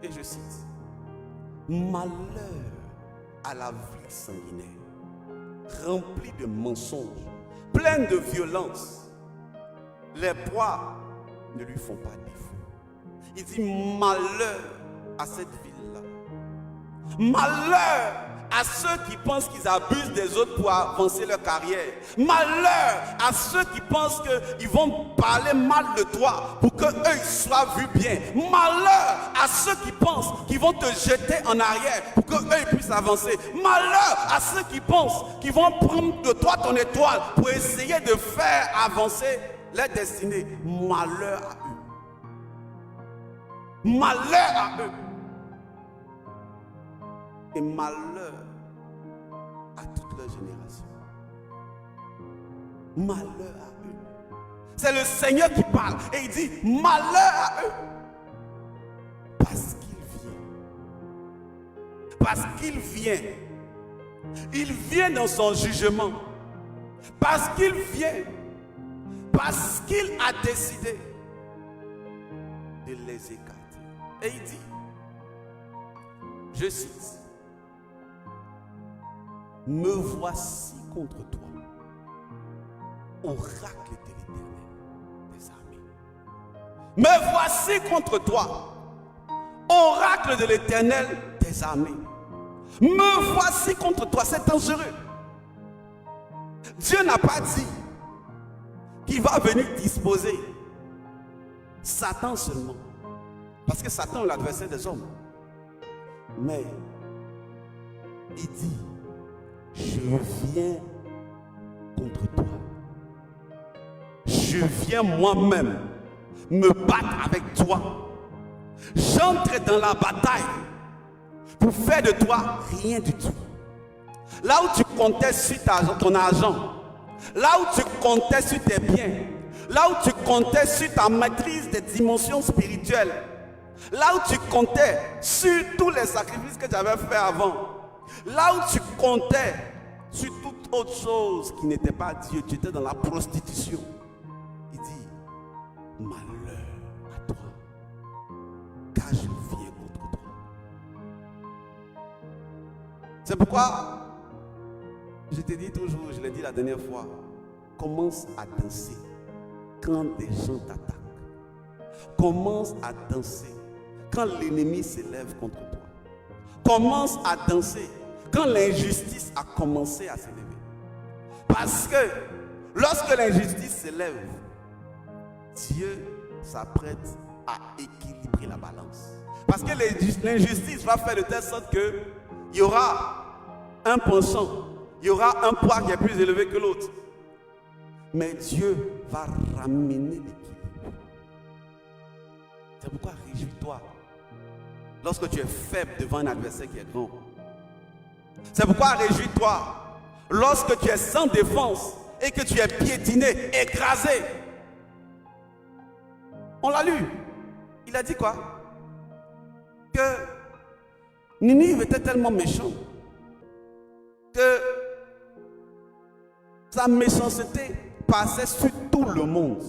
Et je cite, malheur à la ville sanguinaire, remplie de mensonges, pleine de violence. Les proies ne lui font pas défaut. Il dit malheur à cette ville-là. Malheur à ceux qui pensent qu'ils abusent des autres pour avancer leur carrière. Malheur à ceux qui pensent qu'ils vont parler mal de toi pour qu'eux soient vus bien. Malheur à ceux qui pensent qu'ils vont te jeter en arrière pour qu'eux puissent avancer. Malheur à ceux qui pensent qu'ils vont prendre de toi ton étoile pour essayer de faire avancer leur destinée. Malheur à eux. Malheur à eux. Et malheur à toute leur génération. Malheur à eux. C'est le Seigneur qui parle et il dit malheur à eux. Parce qu'il vient. Parce qu'il vient. Il vient dans son jugement. Parce qu'il vient. Parce qu'il a décidé de les écarter. Et il dit, je cite, me voici contre toi, oracle de l'Éternel des armées. Me voici contre toi, oracle de l'Éternel des armées. Me voici contre toi, c'est dangereux. Dieu n'a pas dit qu'il va venir disposer Satan seulement. Parce que Satan est l'adversaire des hommes. Mais il dit, je viens contre toi. Je viens moi-même me battre avec toi. J'entre dans la bataille pour faire de toi rien du tout. Là où tu comptais sur ton argent, là où tu comptais sur tes biens, là où tu comptais sur ta maîtrise des dimensions spirituelles, là où tu comptais sur tous les sacrifices que tu avais fait avant, là où tu comptais sur toute autre chose qui n'était pas Dieu, tu étais dans la prostitution. Il dit, malheur à toi, car je viens contre toi. C'est pourquoi je te dis toujours, je l'ai dit la dernière fois, commence à danser quand des gens t'attaquent. Commence à danser quand l'ennemi s'élève contre toi. Commence à danser quand l'injustice a commencé à s'élever. Parce que lorsque l'injustice s'élève, Dieu s'apprête à équilibrer la balance. Parce que l'injustice va faire de telle sorte qu'il y aura un penchant, il y aura un poids qui est plus élevé que l'autre. Mais Dieu va ramener l'équilibre. C'est pourquoi réjouis-toi lorsque tu es faible devant un adversaire qui est grand. C'est pourquoi réjouis-toi lorsque tu es sans défense et que tu es piétiné, écrasé. On l'a lu. Il a dit quoi? Que Ninive était tellement méchant que sa méchanceté passait sur tout le monde.